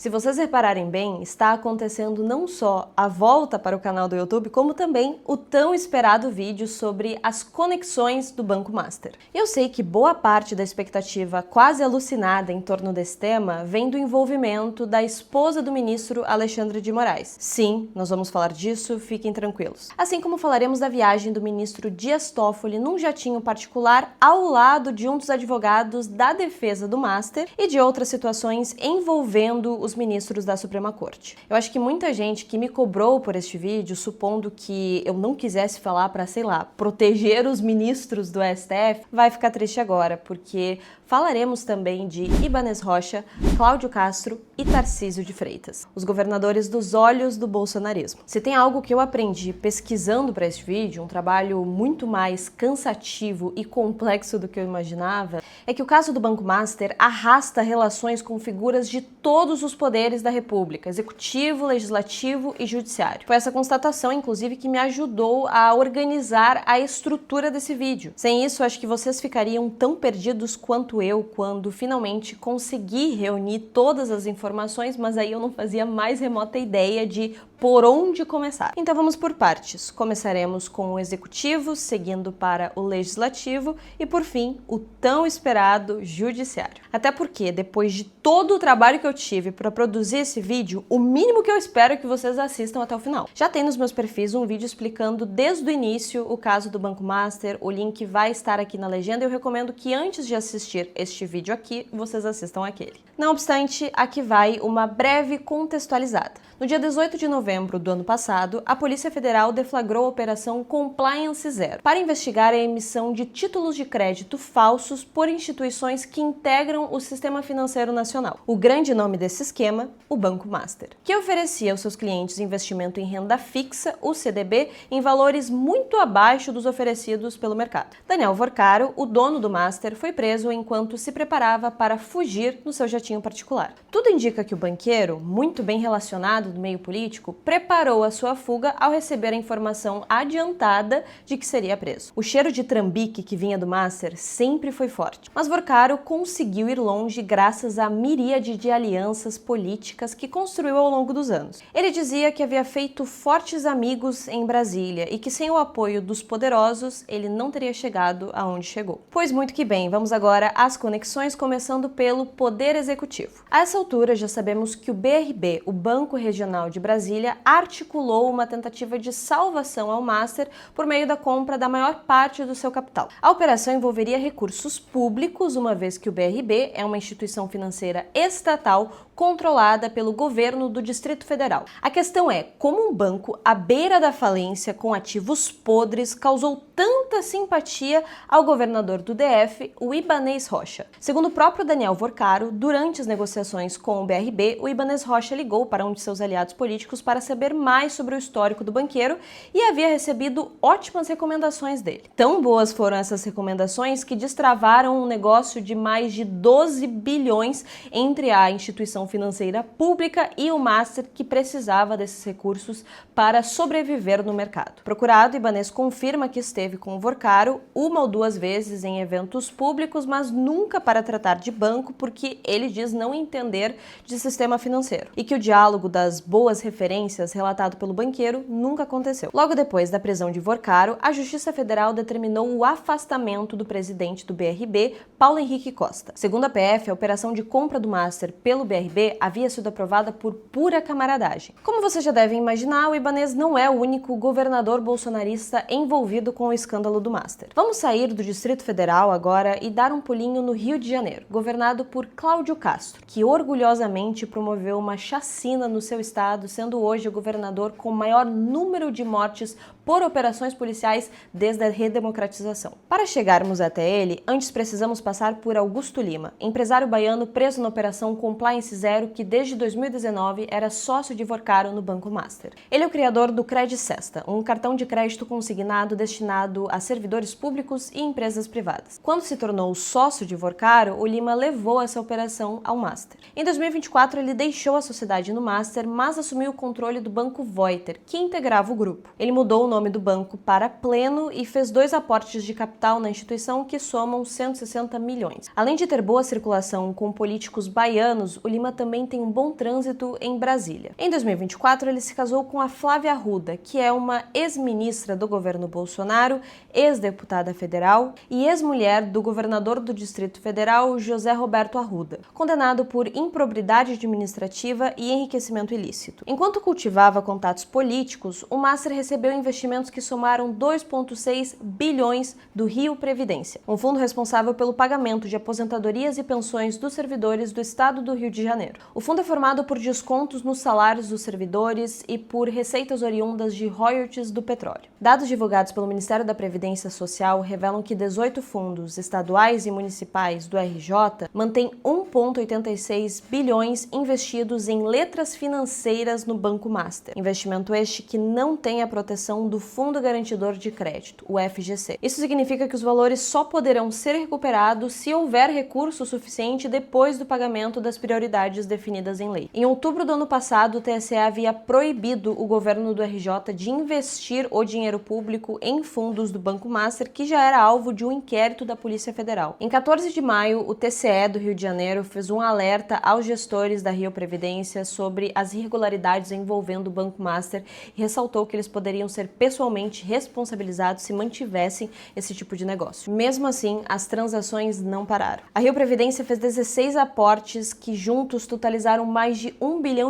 Se vocês repararem bem, está acontecendo não só a volta para o canal do YouTube, como também o tão esperado vídeo sobre as conexões do Banco Master. Eu sei que boa parte da expectativa quase alucinada em torno desse tema vem do envolvimento da esposa do ministro Alexandre de Moraes. Sim, nós vamos falar disso, fiquem tranquilos. Assim como falaremos da viagem do ministro Dias Toffoli num jatinho particular ao lado de um dos advogados da defesa do Master e de outras situações envolvendo os ministros da Suprema Corte. Eu acho que muita gente que me cobrou por este vídeo, supondo que eu não quisesse falar para, sei lá, proteger os ministros do STF, vai ficar triste agora, porque falaremos também de Ibanez Rocha, Cláudio Castro e Tarcísio de Freitas, os governadores dos olhos do bolsonarismo. Se tem algo que eu aprendi pesquisando para este vídeo, um trabalho muito mais cansativo e complexo do que eu imaginava, é que o caso do Banco Master arrasta relações com figuras de todos os poderes da República, executivo, legislativo e judiciário. Foi essa constatação, inclusive, que me ajudou a organizar a estrutura desse vídeo. Sem isso, acho que vocês ficariam tão perdidos quanto eu quando finalmente consegui reunir todas as informações, mas aí eu não fazia mais remota ideia de por onde começar. Então vamos por partes. Começaremos com o executivo, seguindo para o legislativo e, por fim, o tão esperado judiciário. Até porque, depois de todo o trabalho que eu tive para produzir esse vídeo, o mínimo que eu espero é que vocês assistam até o final. Já tem nos meus perfis um vídeo explicando desde o início o caso do Banco Master, o link vai estar aqui na legenda e eu recomendo que antes de assistir este vídeo aqui, vocês assistam aquele. Não obstante, aqui vai uma breve contextualizada. No dia 18 de novembro do ano passado, a Polícia Federal deflagrou a Operação Compliance Zero para investigar a emissão de títulos de crédito falsos por instituições que integram o Sistema Financeiro Nacional. O grande nome desse esquema, o Banco Master, que oferecia aos seus clientes investimento em renda fixa, o CDB, em valores muito abaixo dos oferecidos pelo mercado. Daniel Vorcaro, o dono do Master, foi preso enquanto se preparava para fugir no seu jatinho particular. Tudo indica que o banqueiro, muito bem relacionado do meio político, preparou a sua fuga ao receber a informação adiantada de que seria preso. O cheiro de trambique que vinha do Master sempre foi forte, mas Vorcaro conseguiu ir longe graças à miríade de alianças políticas que construiu ao longo dos anos. Ele dizia que havia feito fortes amigos em Brasília e que sem o apoio dos poderosos ele não teria chegado aonde chegou. Pois muito que bem, vamos agora às conexões, começando pelo Poder Executivo. A essa altura já sabemos que o BRB, o Banco Regional de Brasília, articulou uma tentativa de salvação ao Master por meio da compra da maior parte do seu capital. A operação envolveria recursos públicos, uma vez que o BRB é uma instituição financeira estatal controlada pelo governo do Distrito Federal. A questão é como um banco à beira da falência com ativos podres causou tanta simpatia ao governador do DF, o Ibanez Rocha. Segundo o próprio Daniel Vorcaro, durante as negociações com o BRB, o Ibanez Rocha ligou para um de seus aliados políticos para saber mais sobre o histórico do banqueiro e havia recebido ótimas recomendações dele. Tão boas foram essas recomendações que destravaram um negócio de mais de 12 bilhões entre a instituição financeira pública e o Master, que precisava desses recursos para sobreviver no mercado. Procurado, Ibanez confirma que esteve com o Vorcaro uma ou duas vezes em eventos públicos, mas nunca para tratar de banco, porque ele diz não entender de sistema financeiro e que o diálogo das boas referências relatado pelo banqueiro nunca aconteceu. Logo depois da prisão de Vorcaro, a Justiça Federal determinou o afastamento do presidente do BRB, Paulo Henrique Costa. Segundo a PF, a operação de compra do Master pelo BRB havia sido aprovada por pura camaradagem. Como vocês já devem imaginar, o Ibanez não é o único governador bolsonarista envolvido com o escândalo do Master. Vamos sair do Distrito Federal agora e dar um pulinho no Rio de Janeiro, governado por Cláudio Castro, que orgulhosamente promoveu uma chacina no seu estado, sendo hoje o governador com maior número de mortes por operações policiais desde a redemocratização. Para chegarmos até ele, antes precisamos passar por Augusto Lima, empresário baiano preso na Operação Compliance Zero, que desde 2019 era sócio de Vorcaro no Banco Master. Ele é o criador do CredSesta, um cartão de crédito consignado destinado a servidores públicos e empresas privadas. Quando se tornou sócio de Vorcaro, o Lima levou essa operação ao Master. Em 2024, ele deixou a sociedade no Master, mas assumiu o controle do Banco Voiter, que integrava o grupo. Ele mudou o nome do banco para Pleno e fez 2 aportes de capital na instituição que somam 160 milhões. Além de ter boa circulação com políticos baianos, o Lima Lima também tem um bom trânsito em Brasília. Em 2024, ele se casou com a Flávia Arruda, que é uma ex-ministra do governo Bolsonaro, ex-deputada federal e ex-mulher do governador do Distrito Federal, José Roberto Arruda, condenado por improbidade administrativa e enriquecimento ilícito. Enquanto cultivava contatos políticos, o Master recebeu investimentos que somaram 2,6 bilhões do Rio Previdência, um fundo responsável pelo pagamento de aposentadorias e pensões dos servidores do estado do Rio de Janeiro. O fundo é formado por descontos nos salários dos servidores e por receitas oriundas de royalties do petróleo. Dados divulgados pelo Ministério da Previdência Social revelam que 18 fundos estaduais e municipais do RJ mantêm 1,86 bilhões investidos em letras financeiras no Banco Master. Investimento este que não tem a proteção do Fundo Garantidor de Crédito, o FGC. Isso significa que os valores só poderão ser recuperados se houver recurso suficiente depois do pagamento das prioridades definidas em lei. Em outubro do ano passado, o TSE havia proibido o governo do RJ de investir o dinheiro público em fundos do Banco Master, que já era alvo de um inquérito da Polícia Federal. Em 14 de maio, o TCE do Rio de Janeiro fez um alerta aos gestores da Rio Previdência sobre as irregularidades envolvendo o Banco Master e ressaltou que eles poderiam ser pessoalmente responsabilizados se mantivessem esse tipo de negócio. Mesmo assim, as transações não pararam. A Rio Previdência fez 16 aportes que juntos totalizaram mais de R$1 bilhão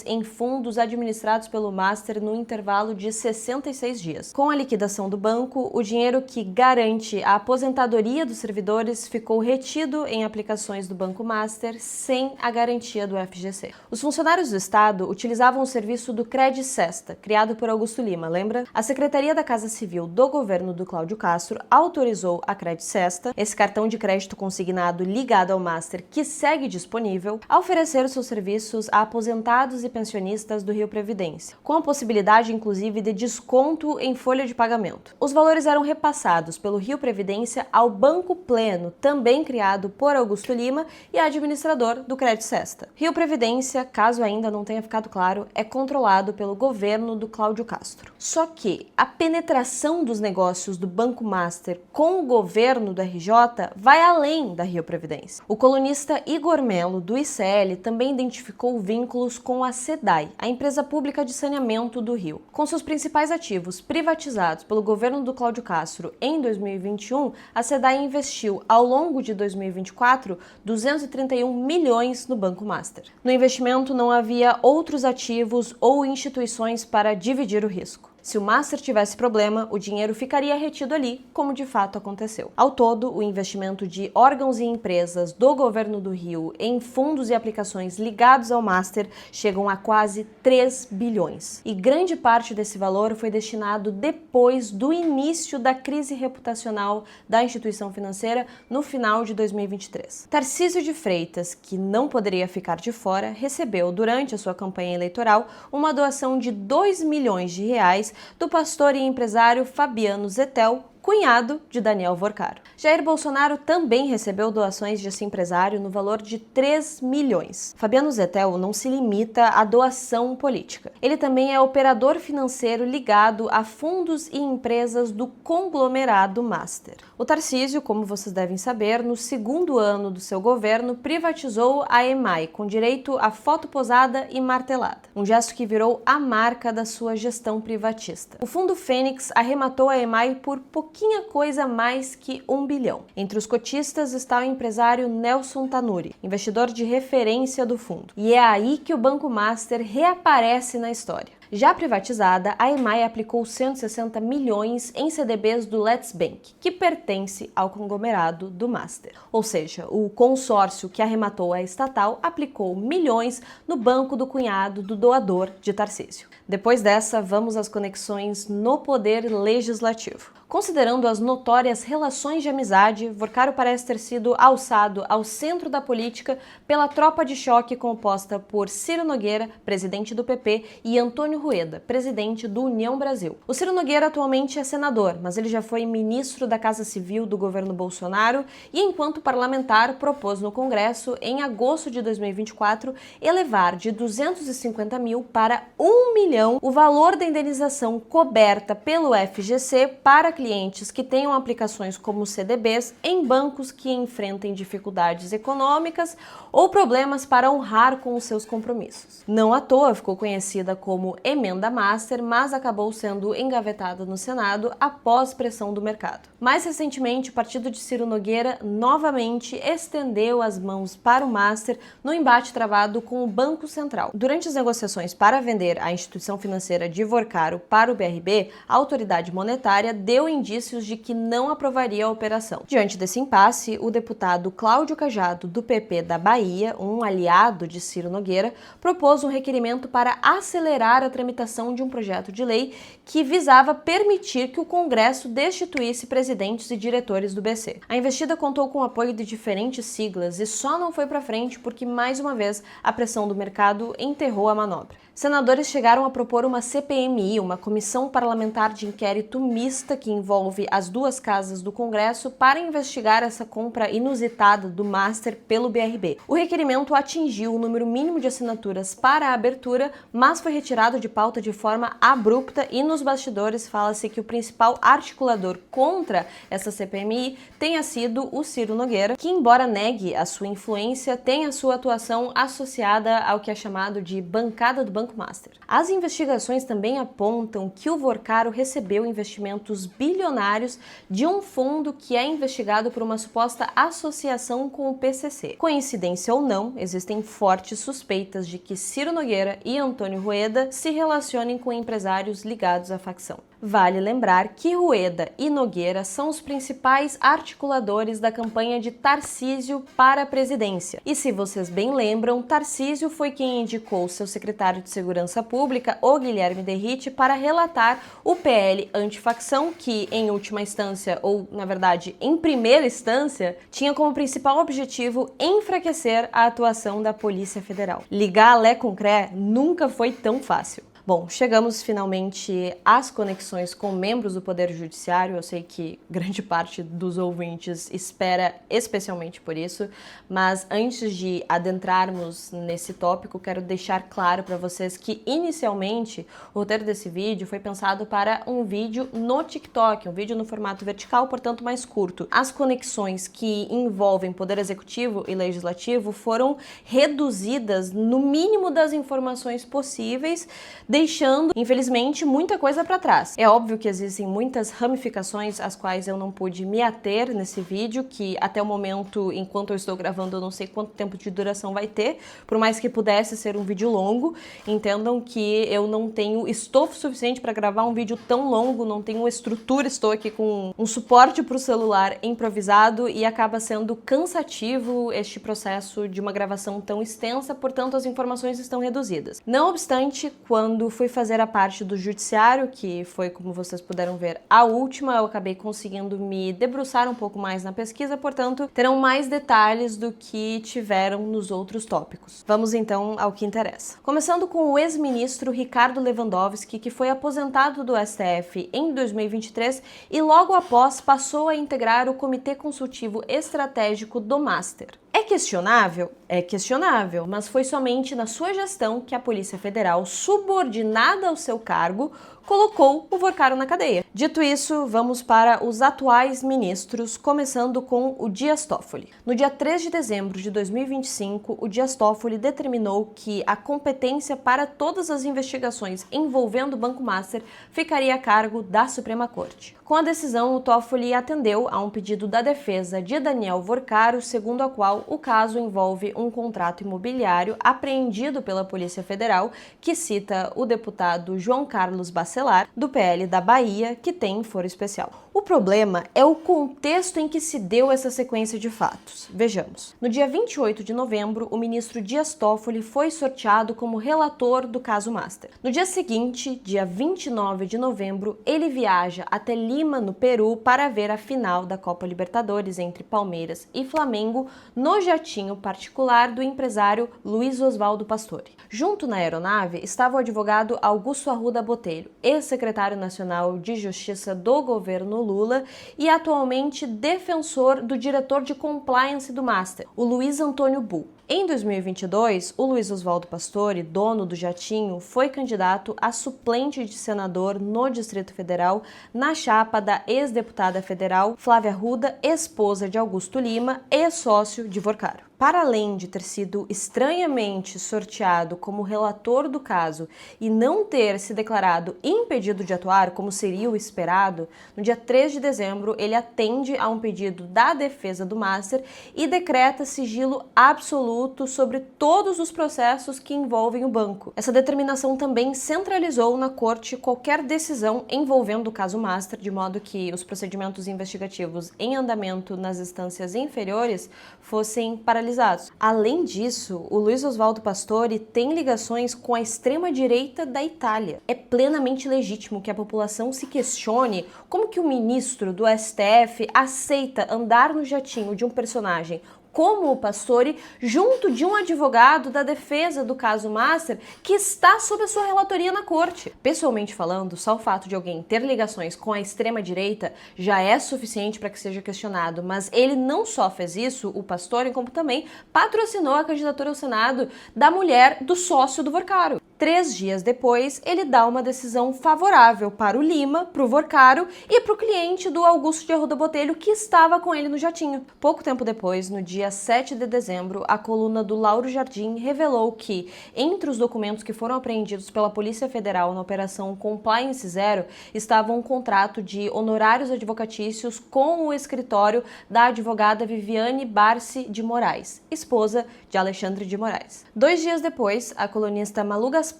em fundos administrados pelo Master no intervalo de 66 dias. Com a liquidação do banco, o dinheiro que garante a aposentadoria dos servidores ficou retido em aplicações do Banco Master sem a garantia do FGC. Os funcionários do Estado utilizavam o serviço do CredSesta, criado por Augusto Lima, lembra? A Secretaria da Casa Civil do governo do Cláudio Castro autorizou a CredSesta, esse cartão de crédito consignado ligado ao Master que segue disponível, a oferecer os seus serviços a aposentados e pensionistas do Rio Previdência, com a possibilidade inclusive de desconto em folha de pagamento. Os valores eram repassados pelo Rio Previdência ao Banco Pleno, também criado por Augusto Lima e administrador do CredSesta. Rio Previdência, caso ainda não tenha ficado claro, é controlado pelo governo do Cláudio Castro. Só que a penetração dos negócios do Banco Master com o governo do RJ vai além da Rio Previdência. O colunista Igor Melo, do ICL, também identificou vínculos com a SEDAI, a empresa pública de saneamento do Rio. Com seus principais ativos privatizados pelo governo do Cláudio Castro em 2021, a SEDAI investiu, ao longo de 2024, 231 milhões no Banco Master. No investimento não havia outros ativos ou instituições para dividir o risco. Se o Master tivesse problema, o dinheiro ficaria retido ali, como de fato aconteceu. Ao todo, o investimento de órgãos e empresas do governo do Rio em fundos e aplicações ligados ao Master chegam a quase 3 bilhões. E grande parte desse valor foi destinado depois do início da crise reputacional da instituição financeira no final de 2023. Tarcísio de Freitas, que não poderia ficar de fora, recebeu durante a sua campanha eleitoral uma doação de R$2 milhões do pastor e empresário Fabiano Zettel, cunhado de Daniel Vorcaro. Jair Bolsonaro também recebeu doações desse empresário no valor de 3 milhões. Fabiano Zettel não se limita à doação política. Ele também é operador financeiro ligado a fundos e empresas do conglomerado Master. O Tarcísio, como vocês devem saber, no segundo ano do seu governo, privatizou a EMAI, com direito a foto posada e martelada. Um gesto que virou a marca da sua gestão privatista. O Fundo Fênix arrematou a EMAI por pouquinha coisa mais que 1 bilhão. Entre os cotistas está o empresário Nelson Tanuri, investidor de referência do fundo. E é aí que o Banco Master reaparece na história. Já privatizada, a EMAI aplicou 160 milhões em CDBs do Let's Bank, que pertence ao conglomerado do Master. Ou seja, o consórcio que arrematou a estatal aplicou milhões no banco do cunhado do doador de Tarcísio. Depois dessa, vamos às conexões no poder legislativo. Considerando as notórias relações de amizade, Vorcaro parece ter sido alçado ao centro da política pela tropa de choque composta por Ciro Nogueira, presidente do PP, e Antônio Rueda, presidente do União Brasil. O Ciro Nogueira atualmente é senador, mas ele já foi ministro da Casa Civil do governo Bolsonaro e, enquanto parlamentar, propôs no Congresso, em agosto de 2024, elevar de 250 mil para 1 milhão o valor da indenização coberta pelo FGC para clientes que tenham aplicações como CDBs em bancos que enfrentem dificuldades econômicas ou problemas para honrar com os seus compromissos. Não à toa ficou conhecida como Emenda Master, mas acabou sendo engavetada no Senado após pressão do mercado. Mais recentemente, o partido de Ciro Nogueira novamente estendeu as mãos para o Master no embate travado com o Banco Central. Durante as negociações para vender a instituição financeira de Vorcaro para o BRB, a autoridade monetária deu indícios de que não aprovaria a operação. Diante desse impasse, o deputado Cláudio Cajado, do PP da Bahia, um aliado de Ciro Nogueira, propôs um requerimento para acelerar a tramitação de um projeto de lei que visava permitir que o Congresso destituísse presidentes e diretores do BC. A investida contou com o apoio de diferentes siglas e só não foi para frente porque, mais uma vez, a pressão do mercado enterrou a manobra. Senadores chegaram a propor uma CPMI, uma comissão parlamentar de inquérito mista que envolve as duas casas do Congresso para investigar essa compra inusitada do Master pelo BRB. O requerimento atingiu o número mínimo de assinaturas para a abertura, mas foi retirado de pauta de forma abrupta e nos bastidores fala-se que o principal articulador contra essa CPMI tenha sido o Ciro Nogueira, que, embora negue a sua influência, tem a sua atuação associada ao que é chamado de bancada do Banco Master. As investigações também apontam que o Vorcaro recebeu investimentos bilionários de um fundo que é investigado por uma suposta associação com o PCC. Coincidência ou não, existem fortes suspeitas de que Ciro Nogueira e Antônio Rueda se relacionem com empresários ligados à facção. Vale lembrar que Rueda e Nogueira são os principais articuladores da campanha de Tarcísio para a presidência. E se vocês bem lembram, Tarcísio foi quem indicou seu secretário de Segurança Pública, o Guilherme Derrite, para relatar o PL antifacção, que em última instância, ou na verdade em primeira instância, tinha como principal objetivo enfraquecer a atuação da Polícia Federal. Ligar Lé com Cré nunca foi tão fácil. Bom, chegamos finalmente às conexões com membros do Poder Judiciário. Eu sei que grande parte dos ouvintes espera especialmente por isso, mas antes de adentrarmos nesse tópico, quero deixar claro para vocês que inicialmente o roteiro desse vídeo foi pensado para um vídeo no TikTok, um vídeo no formato vertical, portanto mais curto. As conexões que envolvem Poder Executivo e Legislativo foram reduzidas no mínimo das informações possíveis, deixando, infelizmente, muita coisa para trás. É óbvio que existem muitas ramificações às quais eu não pude me ater nesse vídeo, que até o momento, enquanto eu estou gravando, eu não sei quanto tempo de duração vai ter, por mais que pudesse ser um vídeo longo. Entendam que eu não tenho estofo suficiente para gravar um vídeo tão longo, não tenho estrutura, estou aqui com um suporte para o celular improvisado e acaba sendo cansativo este processo de uma gravação tão extensa, portanto as informações estão reduzidas. Não obstante, quando fui fazer a parte do judiciário, que foi, como vocês puderam ver, a última, eu acabei conseguindo me debruçar um pouco mais na pesquisa, portanto, terão mais detalhes do que tiveram nos outros tópicos. Vamos então ao que interessa. Começando com o ex-ministro Ricardo Lewandowski, que foi aposentado do STF em 2023 e logo após passou a integrar o Comitê Consultivo Estratégico do Master. É questionável? É questionável, mas foi somente na sua gestão que a Polícia Federal, subordinada ao seu cargo, colocou o Vorcaro na cadeia. Dito isso, vamos para os atuais ministros, começando com o Dias Toffoli. No dia 3 de dezembro de 2025, o Dias Toffoli determinou que a competência para todas as investigações envolvendo o Banco Master ficaria a cargo da Suprema Corte. Com a decisão, o Toffoli atendeu a um pedido da defesa de Daniel Vorcaro, segundo a qual o caso envolve um contrato imobiliário apreendido pela Polícia Federal, que cita o deputado João Carlos Bacelar, do PL da Bahia, que tem foro especial. O problema é o contexto em que se deu essa sequência de fatos. Vejamos. No dia 28 de novembro, o ministro Dias Toffoli foi sorteado como relator do caso Master. No dia seguinte, dia 29 de novembro, ele viaja até Lima, no Peru, para ver a final da Copa Libertadores entre Palmeiras e Flamengo no jatinho particular do empresário Luiz Oswaldo Pastore. Junto na aeronave estava o advogado Augusto Arruda Botelho, ex-secretário nacional de Justiça do governo Lula e atualmente defensor do diretor de compliance do Master, o Luiz Antônio Bull. Em 2022, o Luiz Oswaldo Pastore, dono do jatinho, foi candidato a suplente de senador no Distrito Federal na chapa da ex-deputada federal Flávia Arruda, esposa de Augusto Lima e sócio de Vorcaro. Para além de ter sido estranhamente sorteado como relator do caso e não ter se declarado impedido de atuar, como seria o esperado, no dia 3 de dezembro ele atende a um pedido da defesa do Master e decreta sigilo absoluto sobre todos os processos que envolvem o banco. Essa determinação também centralizou na corte qualquer decisão envolvendo o caso Master, de modo que os procedimentos investigativos em andamento nas instâncias inferiores fossem paralisados. Além disso, o Luiz Oswaldo Pastore tem ligações com a extrema-direita da Itália. É plenamente legítimo que a população se questione como que o ministro do STF aceita andar no jatinho de um personagem como o Pastore, junto de um advogado da defesa do caso Master que está sob a sua relatoria na corte. Pessoalmente falando, só o fato de alguém ter ligações com a extrema-direita já é suficiente para que seja questionado, mas ele não só fez isso, o Pastore, como também patrocinou a candidatura ao Senado da mulher do sócio do Vorcaro. 3 dias depois, ele dá uma decisão favorável para o Lima, para o Vorcaro e para o cliente do Augusto de Arruda Botelho que estava com ele no jatinho. Pouco tempo depois, no dia 7 de dezembro, a coluna do Lauro Jardim revelou que, entre os documentos que foram apreendidos pela Polícia Federal na Operação Compliance Zero, estava um contrato de honorários advocatícios com o escritório da advogada Viviane Barsi de Moraes, esposa de Alexandre de Moraes. 2 dias depois, a colunista Malu Gaspar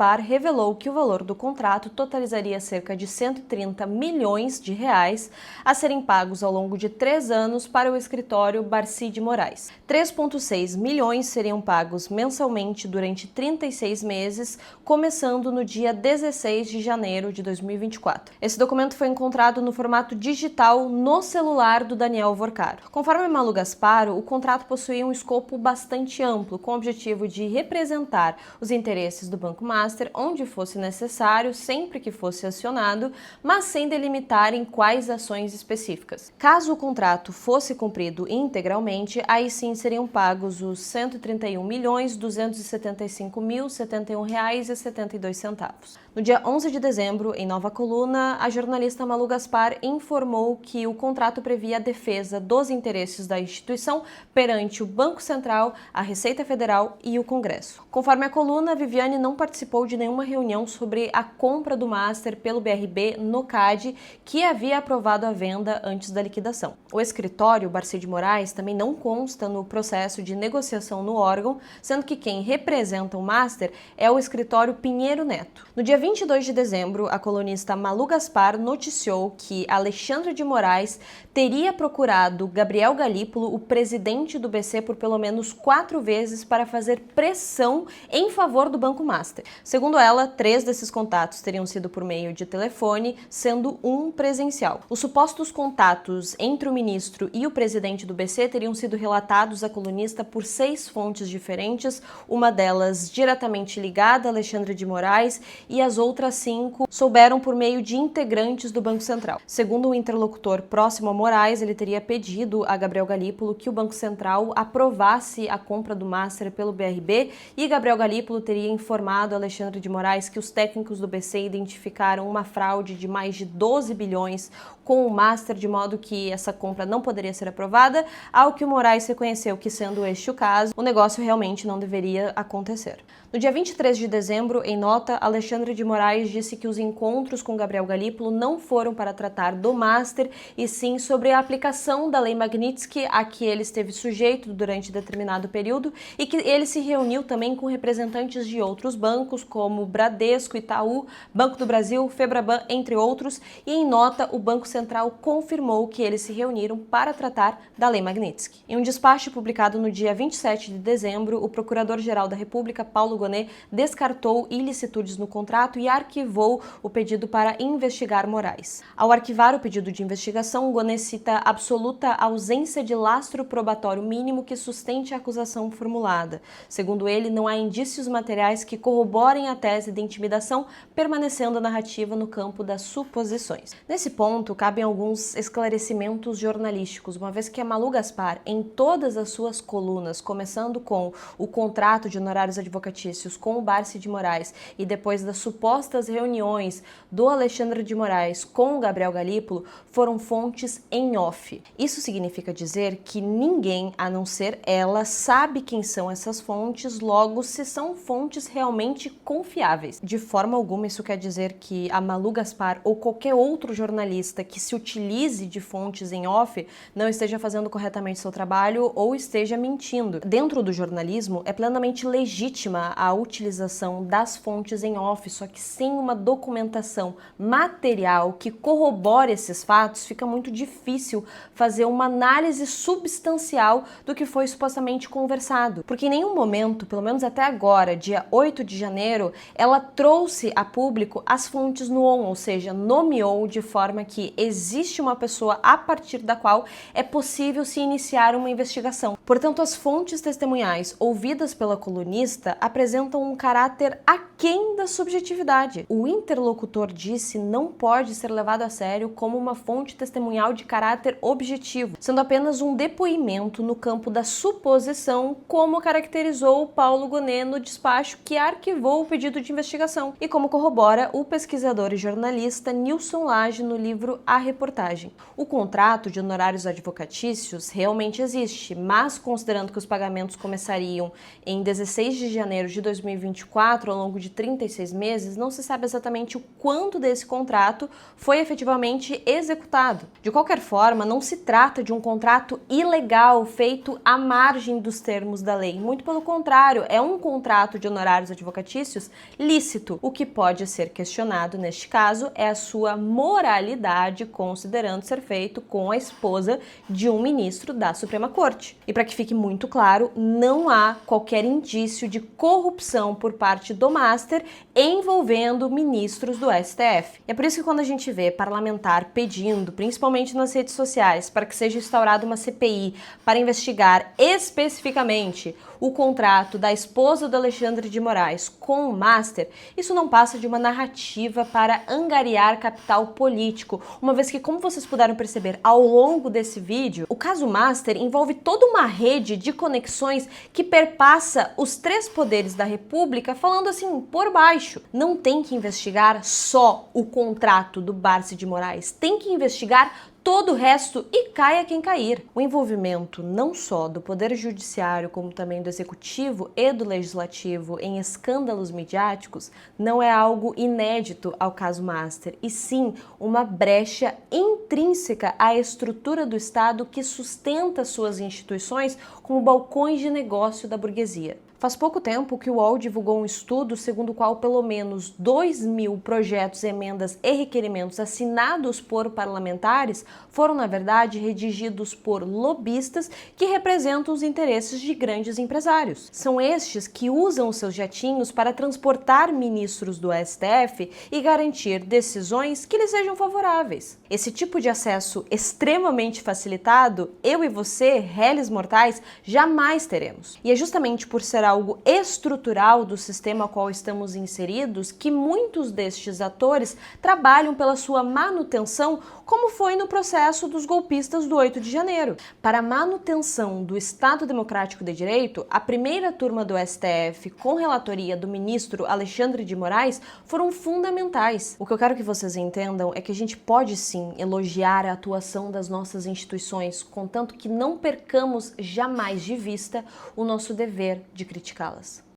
revelou que o valor do contrato totalizaria cerca de 130 milhões de reais a serem pagos ao longo de 3 anos para o escritório Barsi de Moraes. 3,6 milhões seriam pagos mensalmente durante 36 meses, começando no dia 16 de janeiro de 2024. Esse documento foi encontrado no formato digital no celular do Daniel Vorcaro. Conforme Malu Gaspar, o contrato possuía um escopo bastante amplo, com o objetivo de representar os interesses do Banco Master onde fosse necessário, sempre que fosse acionado, mas sem delimitar em quais ações específicas. Caso o contrato fosse cumprido integralmente, aí sim seriam pagos os R$ 131.275.071,72. No dia 11 de dezembro, em nova coluna, a jornalista Malu Gaspar informou que o contrato previa a defesa dos interesses da instituição perante o Banco Central, a Receita Federal e o Congresso. Conforme a coluna, Viviane não participou de nenhuma reunião sobre a compra do Master pelo BRB no CAD, que havia aprovado a venda antes da liquidação. O escritório Barsi de Moraes também não consta no processo de negociação no órgão, sendo que quem representa o Master é o escritório Pinheiro Neto. No dia 22 de dezembro, a colunista Malu Gaspar noticiou que Alexandre de Moraes teria procurado Gabriel Galípolo, o presidente do BC, por pelo menos 4 vezes para fazer pressão em favor do Banco Master. Segundo ela, 3 desses contatos teriam sido por meio de telefone, sendo um presencial. Os supostos contatos entre o ministro e o presidente do BC teriam sido relatados à colunista por 6 fontes diferentes, uma delas diretamente ligada a Alexandre de Moraes e as outras 5 souberam por meio de integrantes do Banco Central. Segundo um interlocutor próximo a Moraes, ele teria pedido a Gabriel Galípolo que o Banco Central aprovasse a compra do Master pelo BRB e Gabriel Galípolo teria informado a Alexandre de Moraes que os técnicos do BC identificaram uma fraude de mais de 12 bilhões com o Master, de modo que essa compra não poderia ser aprovada, ao que o Moraes reconheceu que, sendo este o caso, o negócio realmente não deveria acontecer. No dia 23 de dezembro, em nota, Alexandre de Moraes disse que os encontros com Gabriel Galípolo não foram para tratar do Master, e sim sobre a aplicação da Lei Magnitsky a que ele esteve sujeito durante determinado período e que ele se reuniu também com representantes de outros bancos, como Bradesco, Itaú, Banco do Brasil, Febraban, entre outros, e em nota o Banco Central confirmou que eles se reuniram para tratar da Lei Magnitsky. Em um despacho publicado no dia 27 de dezembro, o Procurador-Geral da República, Paulo Gonet, descartou ilicitudes no contrato e arquivou o pedido para investigar Moraes. Ao arquivar o pedido de investigação, Gonet cita absoluta ausência de lastro probatório mínimo que sustente a acusação formulada. Segundo ele, não há indícios materiais que corroborem corroborem a tese de intimidação, permanecendo a narrativa no campo das suposições. Nesse ponto, cabem alguns esclarecimentos jornalísticos, uma vez que a Malu Gaspar, em todas as suas colunas, começando com o contrato de honorários advocatícios com o Barsi de Moraes e depois das supostas reuniões do Alexandre de Moraes com o Gabriel Galípolo, foram fontes em off. Isso significa dizer que ninguém, a não ser ela, sabe quem são essas fontes, logo se são fontes realmente confiáveis. De forma alguma isso quer dizer que a Malu Gaspar ou qualquer outro jornalista que se utilize de fontes em off não esteja fazendo corretamente seu trabalho ou esteja mentindo. Dentro do jornalismo é plenamente legítima a utilização das fontes em off, só que sem uma documentação material que corrobore esses fatos, fica muito difícil fazer uma análise substancial do que foi supostamente conversado. Porque em nenhum momento, pelo menos até agora, dia 8 de janeiro, ela trouxe a público as fontes no on, ou seja, nomeou de forma que existe uma pessoa a partir da qual é possível se iniciar uma investigação. Portanto, as fontes testemunhais ouvidas pela colunista apresentam um caráter aquém da subjetividade. O interlocutor disse não pode ser levado a sério como uma fonte testemunhal de caráter objetivo, sendo apenas um depoimento no campo da suposição, como caracterizou Paulo Gonet no despacho que arquivou o pedido de investigação e como corrobora o pesquisador e jornalista Nilson Lage no livro A Reportagem. O contrato de honorários advocatícios realmente existe, mas considerando que os pagamentos começariam em 16 de janeiro de 2024, ao longo de 36 meses, não se sabe exatamente o quanto desse contrato foi efetivamente executado. De qualquer forma, não se trata de um contrato ilegal feito à margem dos termos da lei. Muito pelo contrário, é um contrato de honorários advocatícios lícito. O que pode ser questionado neste caso é a sua moralidade, considerando ser feito com a esposa de um ministro da Suprema Corte. E para que fique muito claro, não há qualquer indício de corrupção por parte do Master envolvendo ministros do STF. E é por isso que quando a gente vê parlamentar pedindo, principalmente nas redes sociais, para que seja instaurada uma CPI para investigar especificamente o contrato da esposa do Alexandre de Moraes com o Master, isso não passa de uma narrativa para angariar capital político, uma vez que, como vocês puderam perceber ao longo desse vídeo, o caso Master envolve toda uma rede de conexões que perpassa os três poderes da República, falando assim, por baixo. Não tem que investigar só o contrato do Barsi de Moraes, tem que investigar todo o resto e caia quem cair. O envolvimento não só do Poder Judiciário, como também do Executivo e do Legislativo em escândalos midiáticos não é algo inédito ao caso Master, e sim uma brecha intrínseca à estrutura do Estado que sustenta suas instituições como balcões de negócio da burguesia. Faz pouco tempo que o UOL divulgou um estudo segundo o qual pelo menos 2.000 projetos, emendas e requerimentos assinados por parlamentares foram, na verdade, redigidos por lobistas que representam os interesses de grandes empresários. São estes que usam os seus jatinhos para transportar ministros do STF e garantir decisões que lhes sejam favoráveis. Esse tipo de acesso extremamente facilitado, eu e você, réis mortais, jamais teremos. E é justamente por ser algo estrutural do sistema ao qual estamos inseridos que muitos destes atores trabalham pela sua manutenção, como foi no processo dos golpistas do 8 de janeiro. Para a manutenção do Estado Democrático de Direito, a primeira turma do STF, com relatoria do ministro Alexandre de Moraes, foram fundamentais. O que eu quero que vocês entendam é que a gente pode sim elogiar a atuação das nossas instituições, contanto que não percamos jamais de vista o nosso dever de criticá-las.